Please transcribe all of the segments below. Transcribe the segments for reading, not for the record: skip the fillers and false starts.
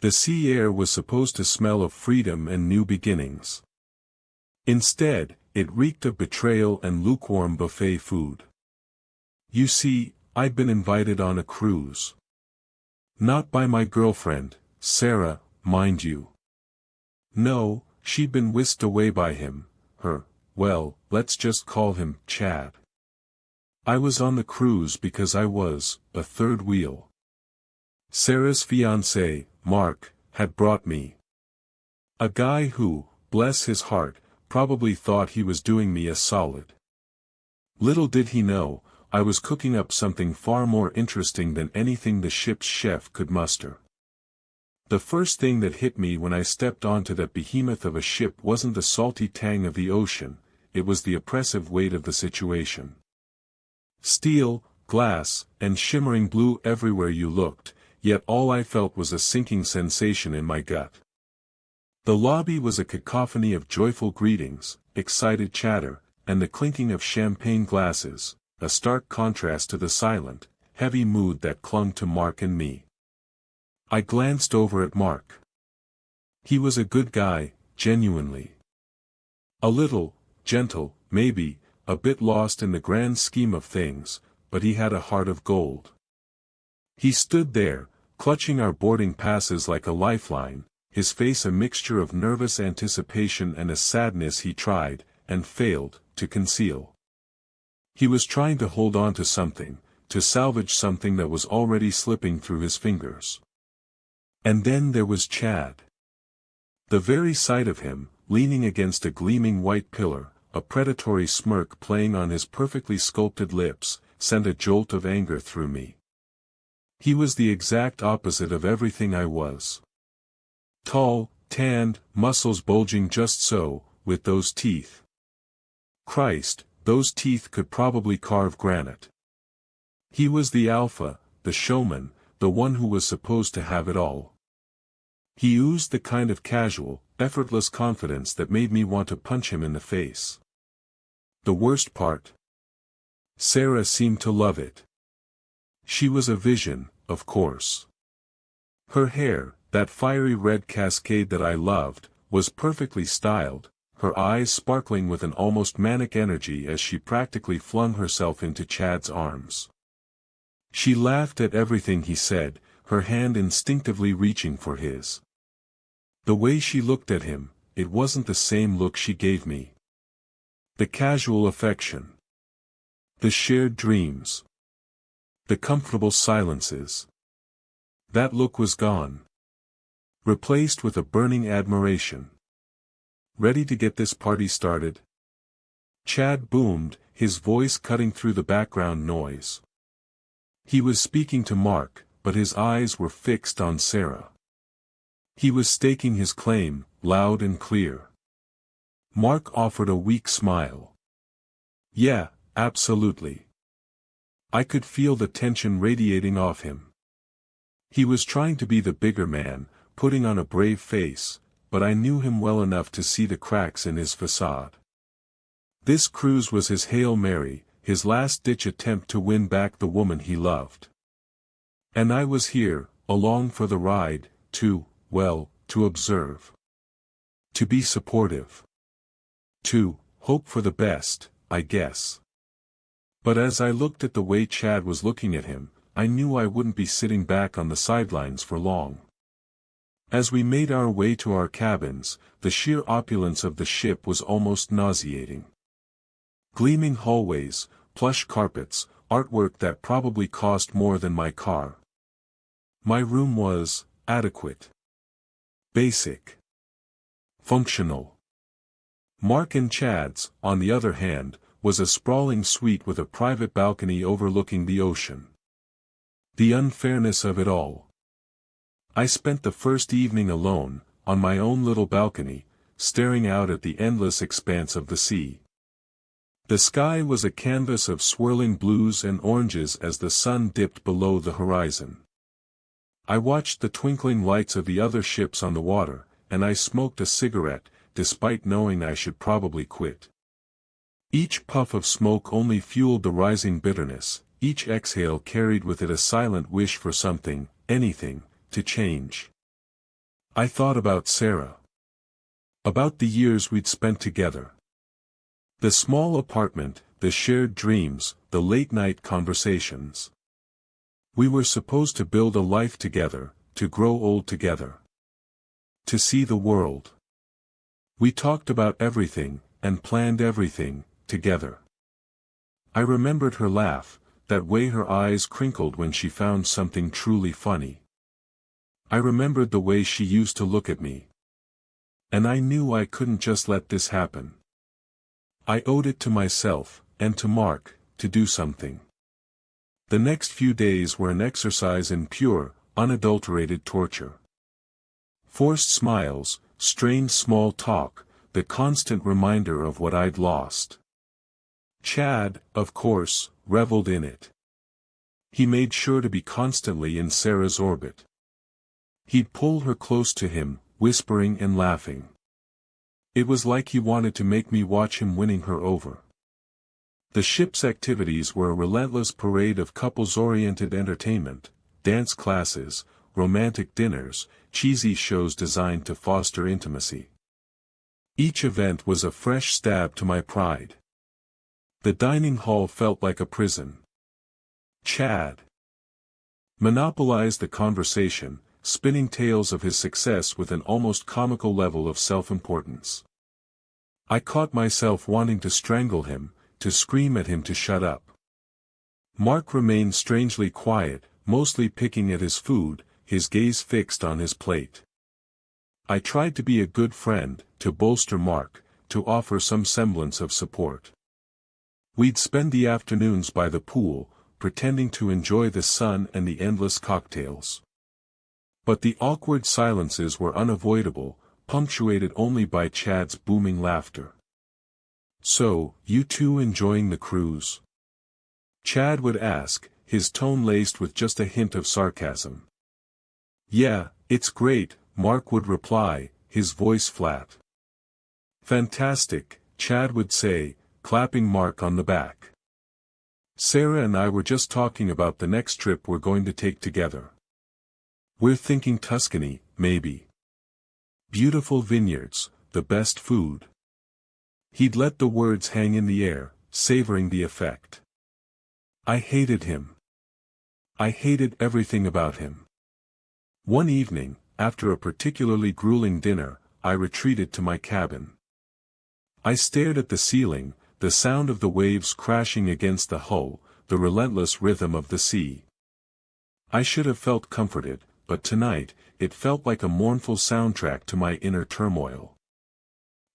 The sea air was supposed to smell of freedom and new beginnings. Instead, it reeked of betrayal and lukewarm buffet food. You see, I'd been invited on a cruise. Not by my girlfriend, Sarah, mind you. No, she'd been whisked away by him, well, let's just call him Chad. I was on the cruise because I was a third wheel. Sarah's fiancé, Mark, had brought me. A guy who, bless his heart, probably thought he was doing me a solid. Little did he know, I was cooking up something far more interesting than anything the ship's chef could muster. The first thing that hit me when I stepped onto that behemoth of a ship wasn't the salty tang of the ocean, it was the oppressive weight of the situation. Steel, glass, and shimmering blue everywhere you looked, yet all I felt was a sinking sensation in my gut. The lobby was a cacophony of joyful greetings, excited chatter, and the clinking of champagne glasses, a stark contrast to the silent, heavy mood that clung to Mark and me. I glanced over at Mark. He was a good guy, genuinely. A little, gentle, maybe, a bit lost in the grand scheme of things, but he had a heart of gold. He stood there, clutching our boarding passes like a lifeline, his face a mixture of nervous anticipation and a sadness he tried, and failed, to conceal. He was trying to hold on to something, to salvage something that was already slipping through his fingers. And then there was Chad. The very sight of him, leaning against a gleaming white pillar, a predatory smirk playing on his perfectly sculpted lips, sent a jolt of anger through me. He was the exact opposite of everything I was. Tall, tanned, muscles bulging just so, with those teeth. Christ, those teeth could probably carve granite. He was the alpha, the showman, the one who was supposed to have it all. He oozed the kind of casual, effortless confidence that made me want to punch him in the face. The worst part? Sarah seemed to love it. She was a vision, of course. Her hair, that fiery red cascade that I loved, was perfectly styled, her eyes sparkling with an almost manic energy as she practically flung herself into Chad's arms. She laughed at everything he said, her hand instinctively reaching for his. The way she looked at him, it wasn't the same look she gave me. The casual affection. The shared dreams. The comfortable silences. That look was gone. Replaced with a burning admiration. Ready to get this party started? Chad boomed, his voice cutting through the background noise. He was speaking to Mark, but his eyes were fixed on Sarah. He was staking his claim, loud and clear. Mark offered a weak smile. Yeah, absolutely. I could feel the tension radiating off him. He was trying to be the bigger man, putting on a brave face, but I knew him well enough to see the cracks in his facade. This cruise was his Hail Mary, his last-ditch attempt to win back the woman he loved. And I was here, along for the ride, to observe. To be supportive. To hope for the best, I guess. But as I looked at the way Chad was looking at him, I knew I wouldn't be sitting back on the sidelines for long. As we made our way to our cabins, the sheer opulence of the ship was almost nauseating. Gleaming hallways, plush carpets, artwork that probably cost more than my car. My room was adequate. Basic. Functional. Mark and Chad's, on the other hand, was a sprawling suite with a private balcony overlooking the ocean. The unfairness of it all. I spent the first evening alone, on my own little balcony, staring out at the endless expanse of the sea. The sky was a canvas of swirling blues and oranges as the sun dipped below the horizon. I watched the twinkling lights of the other ships on the water, and I smoked a cigarette, despite knowing I should probably quit. Each puff of smoke only fueled the rising bitterness, each exhale carried with it a silent wish for something, anything, to change. I thought about Sarah. About the years we'd spent together. The small apartment, the shared dreams, the late-night conversations. We were supposed to build a life together, to grow old together. To see the world. We talked about everything, and planned everything, together. I remembered her laugh, that way her eyes crinkled when she found something truly funny. I remembered the way she used to look at me. And I knew I couldn't just let this happen. I owed it to myself, and to Mark, to do something. The next few days were an exercise in pure, unadulterated torture. Forced smiles, strained small talk, the constant reminder of what I'd lost. Chad, of course, reveled in it. He made sure to be constantly in Sarah's orbit. He'd pull her close to him, whispering and laughing. It was like he wanted to make me watch him winning her over. The ship's activities were a relentless parade of couples-oriented entertainment, dance classes, romantic dinners, cheesy shows designed to foster intimacy. Each event was a fresh stab to my pride. The dining hall felt like a prison. Chad monopolized the conversation, spinning tales of his success with an almost comical level of self-importance. I caught myself wanting to strangle him, to scream at him to shut up. Mark remained strangely quiet, mostly picking at his food, his gaze fixed on his plate. I tried to be a good friend, to bolster Mark, to offer some semblance of support. We'd spend the afternoons by the pool, pretending to enjoy the sun and the endless cocktails. But the awkward silences were unavoidable, punctuated only by Chad's booming laughter. "So, you two enjoying the cruise?" Chad would ask, his tone laced with just a hint of sarcasm. "Yeah, it's great," Mark would reply, his voice flat. "Fantastic," Chad would say, clapping Mark on the back. "Sarah and I were just talking about the next trip we're going to take together. We're thinking Tuscany, maybe. Beautiful vineyards, the best food." He'd let the words hang in the air, savoring the effect. I hated him. I hated everything about him. One evening, after a particularly grueling dinner, I retreated to my cabin. I stared at the ceiling, the sound of the waves crashing against the hull, the relentless rhythm of the sea. I should have felt comforted, but tonight, it felt like a mournful soundtrack to my inner turmoil.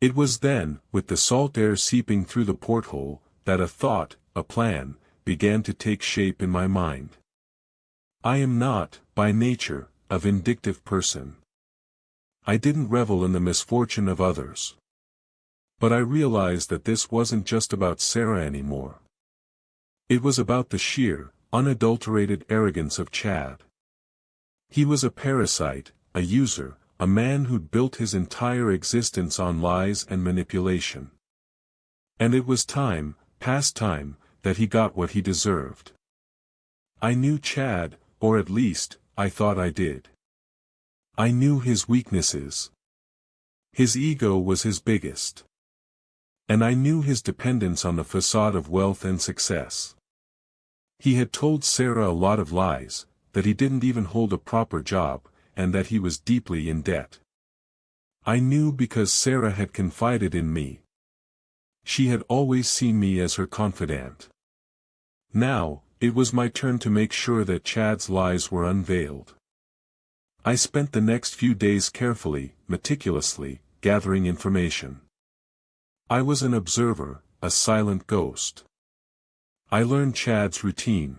It was then, with the salt air seeping through the porthole, that a thought, a plan, began to take shape in my mind. I am not, by nature, a vindictive person. I didn't revel in the misfortune of others. But I realized that this wasn't just about Sarah anymore. It was about the sheer, unadulterated arrogance of Chad. He was a parasite, a user, a man who'd built his entire existence on lies and manipulation. And it was time, past time, that he got what he deserved. I knew Chad, or at least, I thought I did. I knew his weaknesses. His ego was his biggest. And I knew his dependence on the facade of wealth and success. He had told Sarah a lot of lies, that he didn't even hold a proper job, and that he was deeply in debt. I knew because Sarah had confided in me. She had always seen me as her confidant. Now, it was my turn to make sure that Chad's lies were unveiled. I spent the next few days carefully, meticulously, gathering information. I was an observer, a silent ghost. I learned Chad's routine.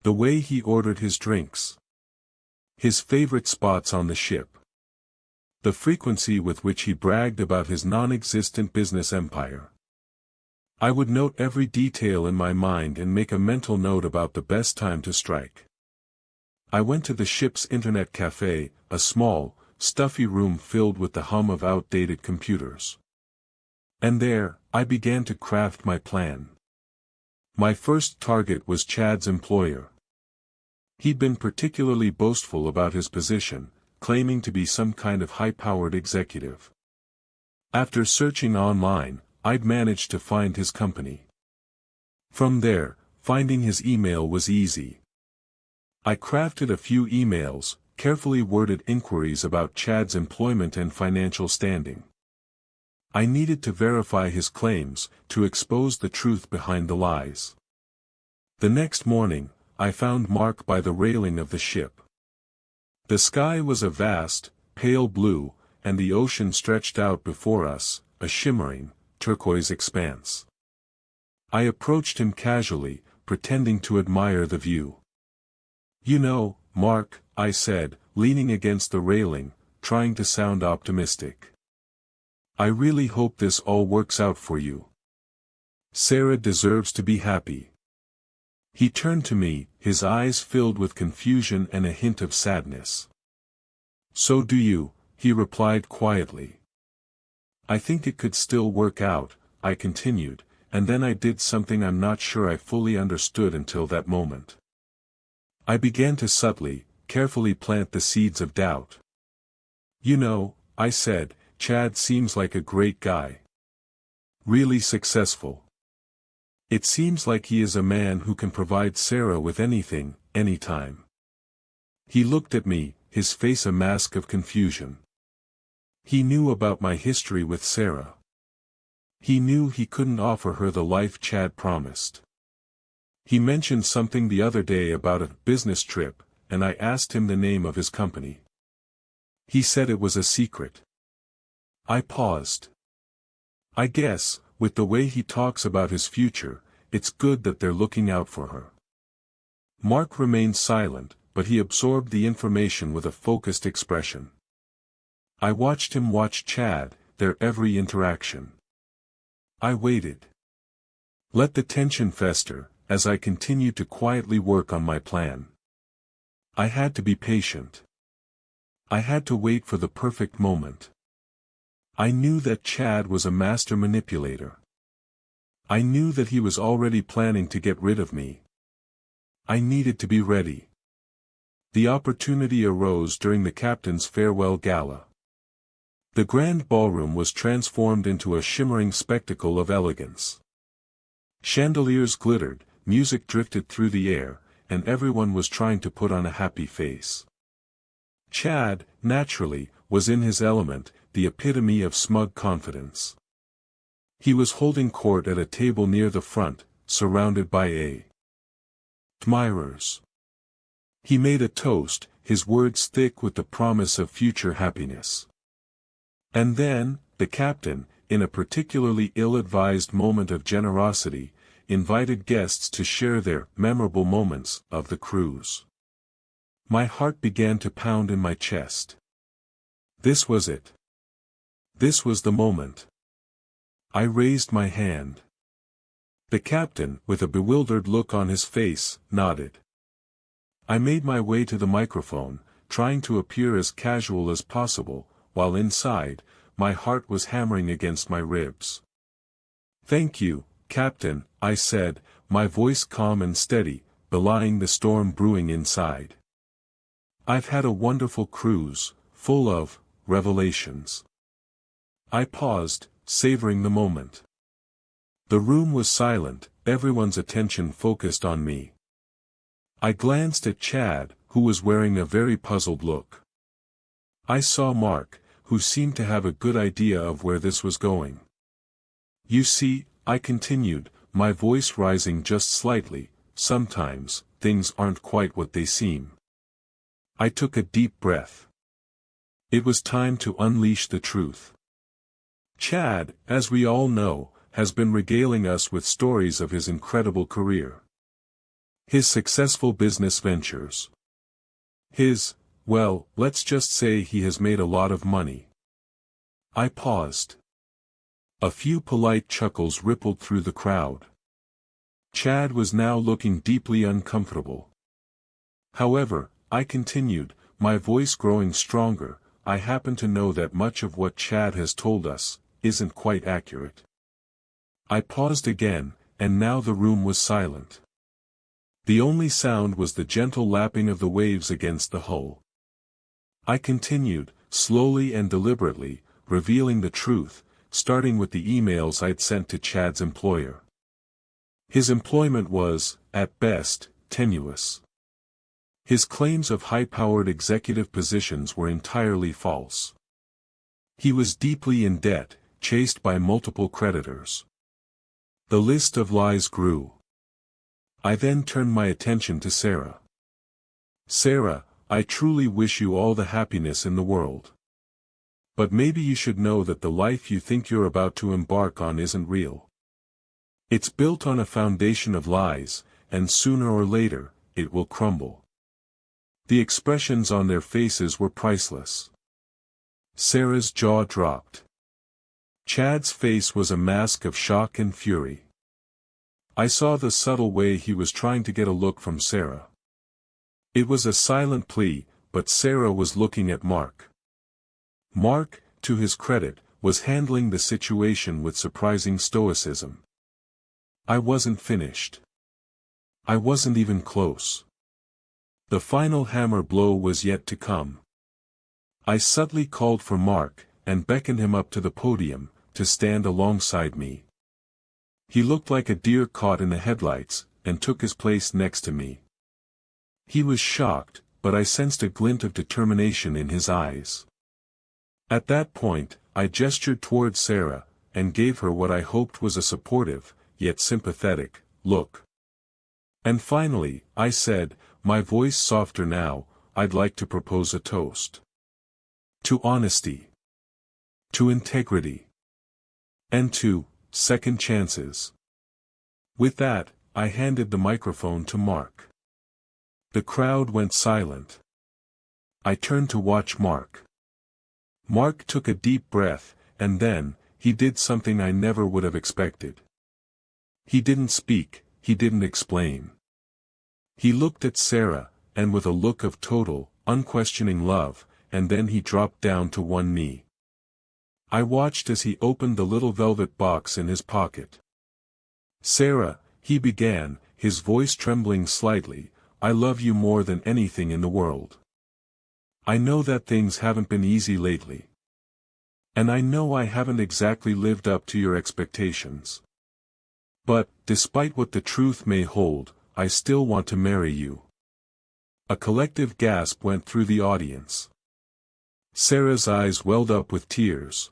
The way he ordered his drinks. His favorite spots on the ship. The frequency with which he bragged about his non-existent business empire. I would note every detail in my mind and make a mental note about the best time to strike. I went to the ship's internet cafe, a small, stuffy room filled with the hum of outdated computers. And there, I began to craft my plan. My first target was Chad's employer. He'd been particularly boastful about his position, claiming to be some kind of high-powered executive. After searching online, I'd managed to find his company. From there, finding his email was easy. I crafted a few emails, carefully worded inquiries about Chad's employment and financial standing. I needed to verify his claims, to expose the truth behind the lies. The next morning, I found Mark by the railing of the ship. The sky was a vast, pale blue, and the ocean stretched out before us, a shimmering, turquoise expanse. I approached him casually, pretending to admire the view. "You know, Mark," I said, leaning against the railing, trying to sound optimistic. "I really hope this all works out for you. Sarah deserves to be happy." He turned to me, his eyes filled with confusion and a hint of sadness. "So do you," he replied quietly. "I think it could still work out," I continued, and then I did something I'm not sure I fully understood until that moment. I began to subtly, carefully plant the seeds of doubt. "You know," I said, "Chad seems like a great guy. Really successful. It seems like he is a man who can provide Sarah with anything, anytime." He looked at me, his face a mask of confusion. He knew about my history with Sarah. He knew he couldn't offer her the life Chad promised. He mentioned something the other day about a business trip, and I asked him the name of his company. He said it was a secret. I paused. I guess, with the way he talks about his future, it's good that they're looking out for her. Mark remained silent, but he absorbed the information with a focused expression. I watched him watch Chad, their every interaction. I waited. Let the tension fester, as I continued to quietly work on my plan. I had to be patient. I had to wait for the perfect moment. I knew that Chad was a master manipulator. I knew that he was already planning to get rid of me. I needed to be ready. The opportunity arose during the captain's farewell gala. The grand ballroom was transformed into a shimmering spectacle of elegance. Chandeliers glittered, music drifted through the air, and everyone was trying to put on a happy face. Chad, naturally, was in his element, the epitome of smug confidence. He was holding court at a table near the front, surrounded by admirers. He made a toast, his words thick with the promise of future happiness. And then, the captain, in a particularly ill-advised moment of generosity, invited guests to share their memorable moments of the cruise. My heart began to pound in my chest. This was it. This was the moment. I raised my hand. The captain, with a bewildered look on his face, nodded. I made my way to the microphone, trying to appear as casual as possible, while inside, my heart was hammering against my ribs. "Thank you, Captain," I said, my voice calm and steady, belying the storm brewing inside. "I've had a wonderful cruise, full of revelations." I paused, savoring the moment. The room was silent, everyone's attention focused on me. I glanced at Chad, who was wearing a very puzzled look. I saw Mark, who seemed to have a good idea of where this was going. "You see," I continued, my voice rising just slightly, "sometimes, things aren't quite what they seem." I took a deep breath. It was time to unleash the truth. Chad, as we all know, has been regaling us with stories of his incredible career. His successful business ventures. Well, let's just say he has made a lot of money. I paused. A few polite chuckles rippled through the crowd. Chad was now looking deeply uncomfortable. "However," I continued, my voice growing stronger, "I happen to know that much of what Chad has told us isn't quite accurate." I paused again, and now the room was silent. The only sound was the gentle lapping of the waves against the hull. I continued, slowly and deliberately, revealing the truth, starting with the emails I'd sent to Chad's employer. His employment was, at best, tenuous. His claims of high-powered executive positions were entirely false. He was deeply in debt, chased by multiple creditors. The list of lies grew. I then turned my attention to Sarah. Sarah, I truly wish you all the happiness in the world. But maybe you should know that the life you think you're about to embark on isn't real. It's built on a foundation of lies, and sooner or later, it will crumble. The expressions on their faces were priceless. Sarah's jaw dropped. Chad's face was a mask of shock and fury. I saw the subtle way he was trying to get a look from Sarah. It was a silent plea, but Sarah was looking at Mark. Mark, to his credit, was handling the situation with surprising stoicism. I wasn't finished. I wasn't even close. The final hammer blow was yet to come. I subtly called for Mark, and beckoned him up to the podium, to stand alongside me. He looked like a deer caught in the headlights, and took his place next to me. He was shocked, but I sensed a glint of determination in his eyes. At that point, I gestured toward Sarah, and gave her what I hoped was a supportive, yet sympathetic, look. And finally, I said, my voice softer now, I'd like to propose a toast. To honesty. To integrity. And to second chances. With that, I handed the microphone to Mark. The crowd went silent. I turned to watch Mark. Mark took a deep breath, and then, he did something I never would have expected. He didn't speak, he didn't explain. He looked at Sarah, and with a look of total, unquestioning love, and then he dropped down to one knee. I watched as he opened the little velvet box in his pocket. Sarah, he began, his voice trembling slightly, I love you more than anything in the world. I know that things haven't been easy lately. And I know I haven't exactly lived up to your expectations. But, despite what the truth may hold, I still want to marry you. A collective gasp went through the audience. Sarah's eyes welled up with tears.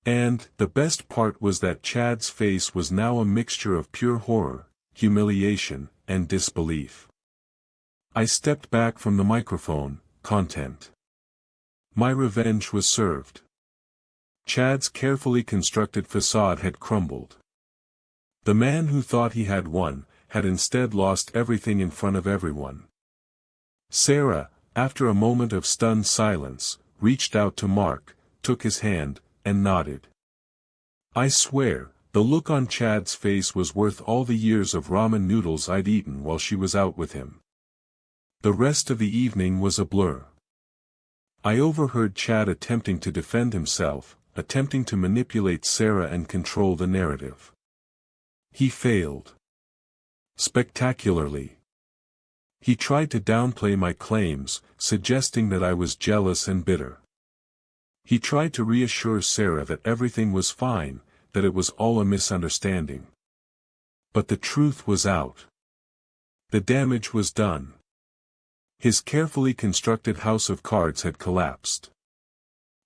And, the best part was that Chad's face was now a mixture of pure horror, humiliation, and disbelief. I stepped back from the microphone, content. My revenge was served. Chad's carefully constructed facade had crumbled. The man who thought he had won, had instead lost everything in front of everyone. Sarah, after a moment of stunned silence, reached out to Mark, took his hand, and nodded. I swear, the look on Chad's face was worth all the years of ramen noodles I'd eaten while she was out with him. The rest of the evening was a blur. I overheard Chad attempting to defend himself, attempting to manipulate Sarah and control the narrative. He failed. Spectacularly. He tried to downplay my claims, suggesting that I was jealous and bitter. He tried to reassure Sarah that everything was fine, that it was all a misunderstanding. But the truth was out. The damage was done. His carefully constructed house of cards had collapsed.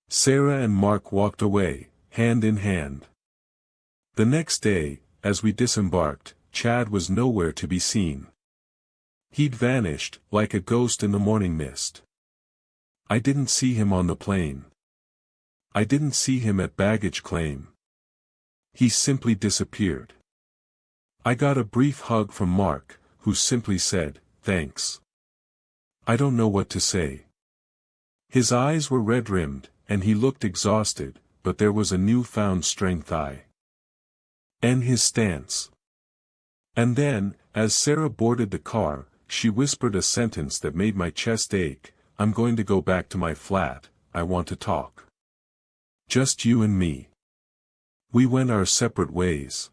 Sarah and Mark walked away, hand in hand. The next day, as we disembarked, Chad was nowhere to be seen. He'd vanished, like a ghost in the morning mist. I didn't see him on the plane. I didn't see him at baggage claim. He simply disappeared. I got a brief hug from Mark, who simply said, "Thanks. I don't know what to say." His eyes were red-rimmed, and he looked exhausted, but there was a newfound strength in his stance. And then, as Sarah boarded the car, she whispered a sentence that made my chest ache, "I'm going to go back to my flat, I want to talk. Just you and me." We went our separate ways.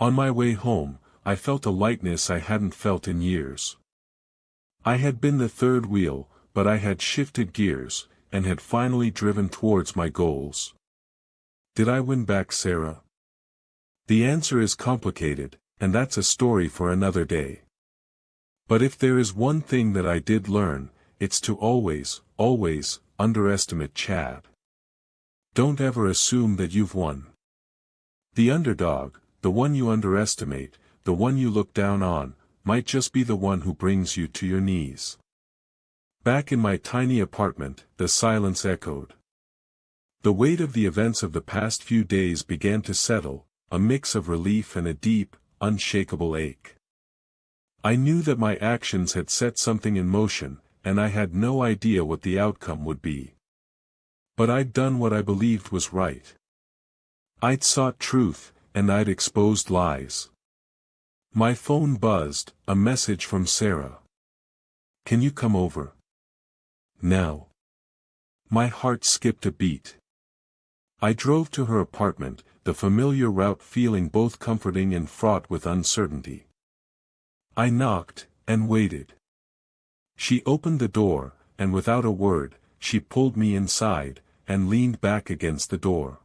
On my way home, I felt a lightness I hadn't felt in years. I had been the third wheel, but I had shifted gears, and had finally driven towards my goals. Did I win back Sarah? The answer is complicated, and that's a story for another day. But if there is one thing that I did learn, it's to always, always, underestimate Chad. Don't ever assume that you've won. The underdog, the one you underestimate, the one you look down on, might just be the one who brings you to your knees. Back in my tiny apartment, the silence echoed. The weight of the events of the past few days began to settle, a mix of relief and a deep, unshakable ache. I knew that my actions had set something in motion, and I had no idea what the outcome would be. But I'd done what I believed was right. I'd sought truth, and I'd exposed lies. My phone buzzed, a message from Sarah. "Can you come over now?" My heart skipped a beat. I drove to her apartment, the familiar route feeling both comforting and fraught with uncertainty. I knocked, and waited. She opened the door, and without a word, she pulled me inside, and leaned back against the door.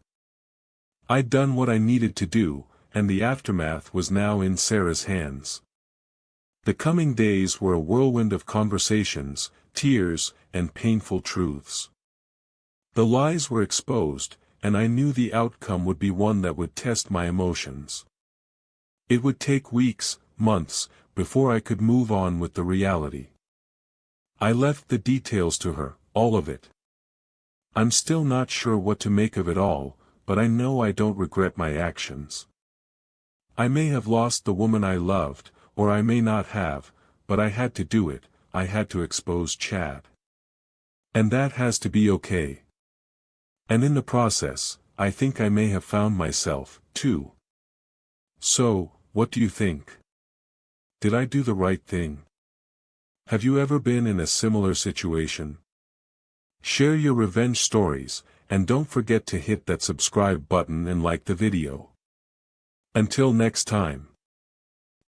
I'd done what I needed to do, and the aftermath was now in Sarah's hands. The coming days were a whirlwind of conversations, tears, and painful truths. The lies were exposed, and I knew the outcome would be one that would test my emotions. It would take weeks, months, before I could move on with the reality. I left the details to her, all of it. I'm still not sure what to make of it all, but I know I don't regret my actions. I may have lost the woman I loved, or I may not have, but I had to do it. I had to expose Chad. And that has to be okay. And in the process, I think I may have found myself, too. So, what do you think? Did I do the right thing? Have you ever been in a similar situation? Share your revenge stories, and don't forget to hit that subscribe button and like the video. Until next time.